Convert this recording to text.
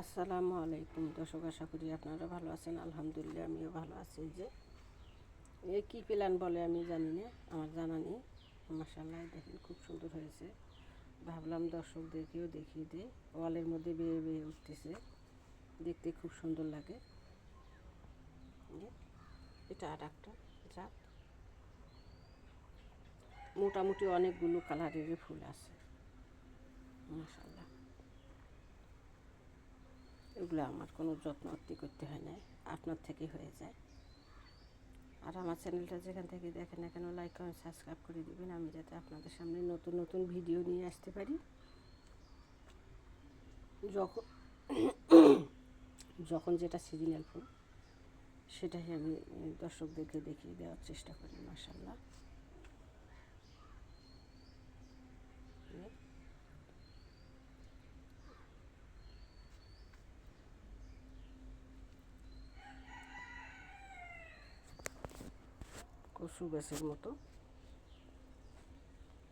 আসসালামু আলাইকুম দর্শক, আশা করি আপনারা ভালো আছেন। আলহামদুলিল্লাহ আমিও ভালো আছি। যে এ কী প্ল্যান বলে আমি জানি না, আমার জানা নেই। মাশাআল্লাহ দেখেন খুব সুন্দর হয়েছে। ভাবলাম দর্শকদেরকেও দেখিয়ে দিই। ওয়ালের মধ্যে বেয়ে বেয়ে উঠতেছে, দেখতে খুব সুন্দর লাগে। এটা আর একটা জাত, মোটামুটি অনেকগুলো কালারের ফুল আছে। মাশাআল্লাহ, এগুলো আমার কোনো যত্ন করতে হয় না, আপনার থেকে হয়ে যায়। আর আমার চ্যানেলটা যেখান থেকে দেখেন না কেন, লাইক কমেন্ট সাবস্ক্রাইব করে দিবেন, আমি যাতে আপনাদের সামনে নতুন নতুন ভিডিও নিয়ে আসতে পারি। যখন যখন যেটা সিজনাল ফুল সেটাই আমি দর্শকদেরকে দেখিয়ে দেওয়ার চেষ্টা করি। মাশাআল্লাহ, কচু গাছের মতো